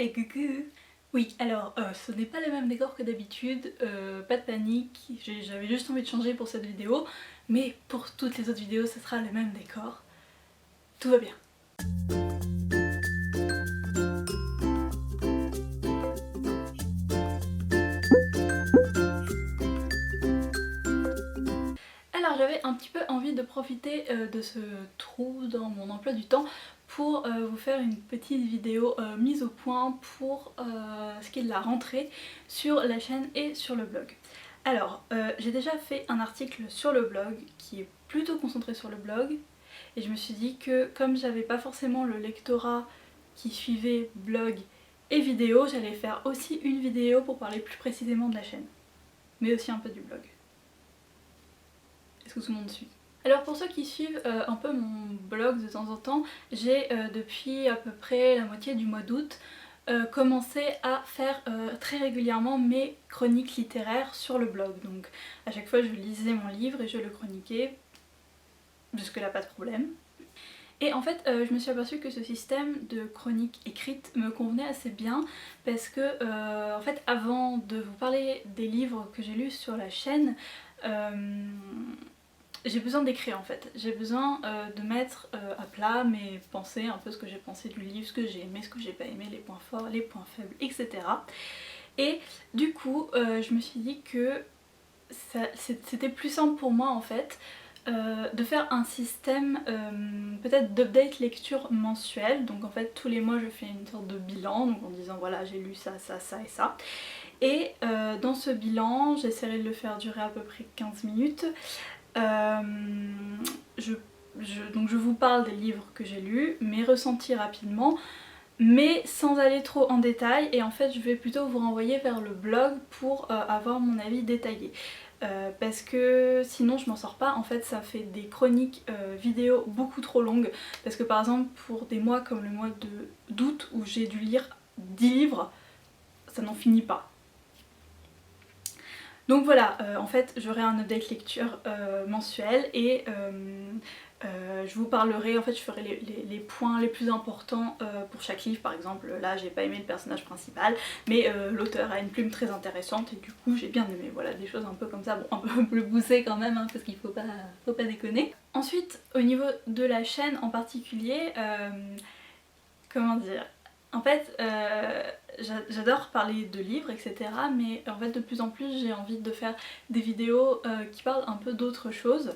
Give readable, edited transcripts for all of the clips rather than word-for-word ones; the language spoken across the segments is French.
Et coucou. Oui, alors ce n'est pas le même décor que d'habitude, pas de panique, j'avais juste envie de changer pour cette vidéo, mais pour toutes les autres vidéos ce sera le même décor. Tout va bien. Alors j'avais un petit peu envie de profiter de ce trou dans mon emploi du temps pour vous faire une petite vidéo mise au point pour ce qui est de la rentrée sur la chaîne et sur le blog. Alors j'ai déjà fait un article sur le blog qui est plutôt concentré sur le blog et je me suis dit que comme j'avais pas forcément le lectorat qui suivait blog et vidéo, j'allais faire aussi une vidéo pour parler plus précisément de la chaîne, mais aussi un peu du blog. Est-ce que tout le monde suit? Alors pour ceux qui suivent un peu mon blog de temps en temps, j'ai depuis à peu près la moitié du mois d'août commencé à faire très régulièrement mes chroniques littéraires sur le blog. Donc à chaque fois je lisais mon livre et je le chroniquais, jusque là pas de problème. Et en fait je me suis aperçue que ce système de chronique écrite me convenait assez bien parce que en fait avant de vous parler des livres que j'ai lus sur la chaîne, j'ai besoin d'écrire en fait, j'ai besoin de mettre à plat mes pensées, un peu ce que j'ai pensé du livre, ce que j'ai aimé, ce que j'ai pas aimé, les points forts, les points faibles, etc. Et du coup je me suis dit que c'était plus simple pour moi en fait de faire un système peut-être d'update lecture mensuel. Donc en fait tous les mois je fais une sorte de bilan, donc en disant voilà j'ai lu ça, ça, ça et ça. Et dans ce bilan j'essaierai de le faire durer à peu près 15 minutes. Donc je vous parle des livres que j'ai lus, mes ressentis rapidement, mais sans aller trop en détail, et en fait je vais plutôt vous renvoyer vers le blog pour avoir mon avis détaillé. Parce que sinon je m'en sors pas, en fait ça fait des chroniques vidéo beaucoup trop longues, parce que par exemple pour des mois comme le mois d'août où j'ai dû lire 10 livres, ça n'en finit pas. Donc voilà, en fait j'aurai un update lecture mensuel et je vous parlerai, en fait je ferai les points les plus importants pour chaque livre. Par exemple là j'ai pas aimé le personnage principal mais l'auteur a une plume très intéressante et du coup j'ai bien aimé. Voilà, des choses un peu comme ça, bon un peu plus poussées quand même hein, parce qu'il faut pas déconner. Ensuite au niveau de la chaîne en particulier, comment dire, en fait j'adore parler de livres etc, mais en fait de plus en plus j'ai envie de faire des vidéos qui parlent un peu d'autre chose.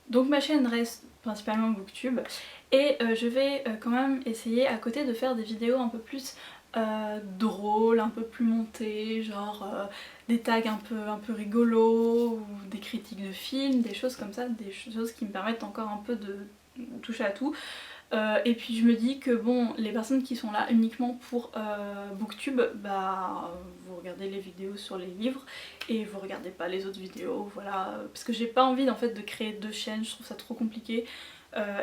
Donc ma chaîne reste principalement booktube et je vais quand même essayer à côté de faire des vidéos un peu plus drôles, un peu plus montées, genre des tags un peu rigolos ou des critiques de films, des choses comme ça, des choses qui me permettent encore un peu de toucher à tout. Et puis je me dis que bon, les personnes qui sont là uniquement pour booktube, bah vous regardez les vidéos sur les livres et vous regardez pas les autres vidéos, voilà, parce que j'ai pas envie en fait de créer deux chaînes, je trouve ça trop compliqué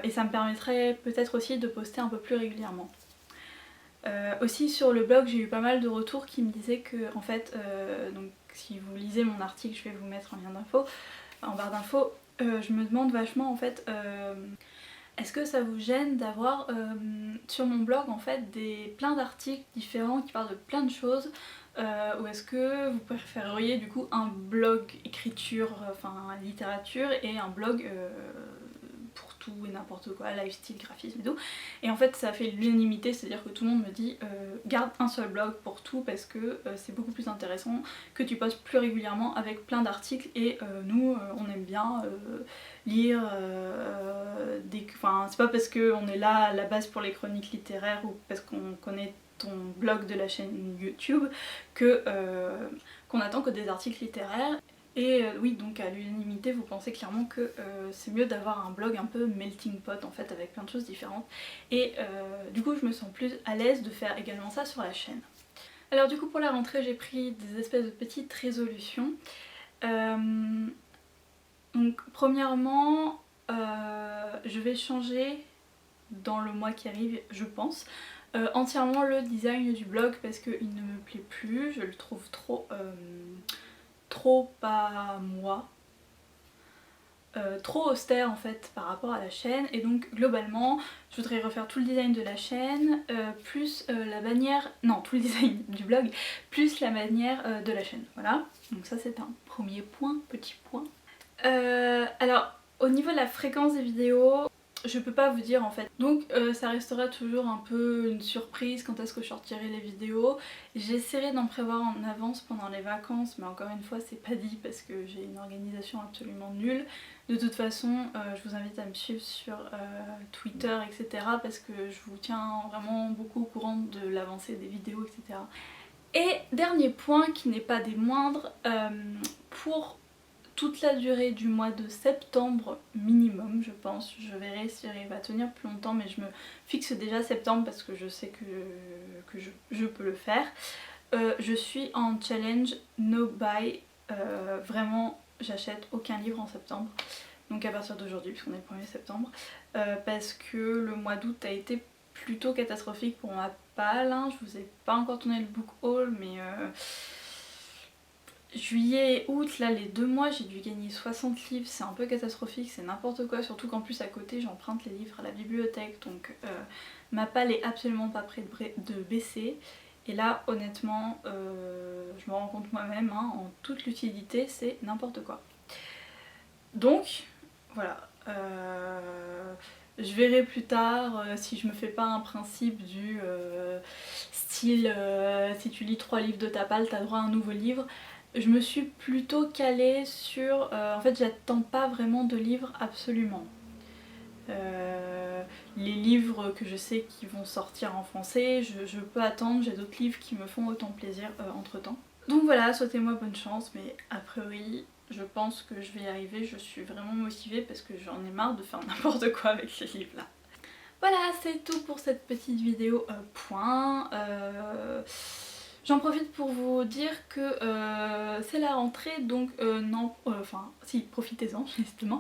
et ça me permettrait peut-être aussi de poster un peu plus régulièrement. Aussi sur le blog j'ai eu pas mal de retours qui me disaient que en fait, donc si vous lisez mon article, je vais vous mettre en lien d'info, en barre d'infos, je me demande vachement en fait est-ce que ça vous gêne d'avoir sur mon blog en fait plein d'articles différents qui parlent de plein de choses, ou est-ce que vous préféreriez du coup un blog écriture, enfin littérature et un blog pour tout et n'importe quoi, lifestyle, graphisme et tout. Et en fait ça fait l'unanimité, c'est-à-dire que tout le monde me dit garde un seul blog pour tout parce que c'est beaucoup plus intéressant, que tu postes plus régulièrement avec plein d'articles et nous on aime bien lire enfin c'est pas parce qu'on est là à la base pour les chroniques littéraires ou parce qu'on connaît ton blog de la chaîne YouTube que qu'on attend que des articles littéraires. Et oui, donc à l'unanimité vous pensez clairement que c'est mieux d'avoir un blog un peu melting pot en fait avec plein de choses différentes et du coup je me sens plus à l'aise de faire également ça sur la chaîne. Alors du coup pour la rentrée j'ai pris des espèces de petites résolutions. Donc premièrement je vais changer dans le mois qui arrive je pense entièrement le design du blog parce qu'il ne me plaît plus, je le trouve trop pas moi. trop austère en fait par rapport à la chaîne, et donc globalement je voudrais refaire tout le design de la chaîne, plus la bannière, non tout le design du blog, plus la bannière de la chaîne, voilà. Donc ça c'est un premier point, petit point. Alors au niveau de la fréquence des vidéos, je peux pas vous dire en fait. Donc ça restera toujours un peu une surprise quand est-ce que je sortirai les vidéos. J'essaierai d'en prévoir en avance pendant les vacances, mais encore une fois c'est pas dit parce que j'ai une organisation absolument nulle. De toute façon je vous invite à me suivre sur Twitter, etc. parce que je vous tiens vraiment beaucoup au courant de l'avancée des vidéos, etc. Et dernier point qui n'est pas des moindres, pour toute la durée du mois de septembre minimum je pense, je verrai si j'arrive à tenir plus longtemps, mais je me fixe déjà septembre parce que je sais que je peux le faire. Je suis en challenge no buy, vraiment j'achète aucun livre en septembre, donc à partir d'aujourd'hui puisqu'on est le 1er septembre, parce que le mois d'août a été plutôt catastrophique pour ma palle, hein. Je vous ai pas encore tourné le book haul, mais juillet et août, là les 2 mois, j'ai dû gagner 60 livres, c'est un peu catastrophique, c'est n'importe quoi, surtout qu'en plus à côté j'emprunte les livres à la bibliothèque, donc ma palle est absolument pas prête de baisser. Et là honnêtement, je me rends compte moi-même, hein, en toute lucidité, c'est n'importe quoi. Donc voilà, je verrai plus tard si je me fais pas un principe du style si tu lis 3 livres de ta palle, t'as droit à un nouveau livre. Je me suis plutôt calée sur... en fait j'attends pas vraiment de livres absolument. Les livres que je sais qui vont sortir en français, je peux attendre, j'ai d'autres livres qui me font autant plaisir entre temps. Donc voilà, souhaitez-moi bonne chance, mais a priori je pense que je vais y arriver, je suis vraiment motivée parce que j'en ai marre de faire n'importe quoi avec ces livres là. Voilà, c'est tout pour cette petite vidéo point. J'en profite pour vous dire que c'est la rentrée, donc non, enfin si, profitez-en justement,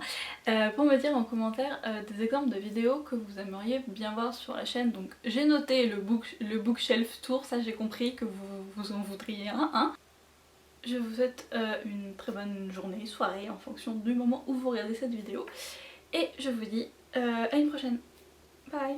pour me dire en commentaire des exemples de vidéos que vous aimeriez bien voir sur la chaîne. Donc j'ai noté le bookshelf tour, ça j'ai compris que vous en voudriez un, hein. Je vous souhaite une très bonne journée, soirée en fonction du moment où vous regardez cette vidéo, et je vous dis à une prochaine. Bye.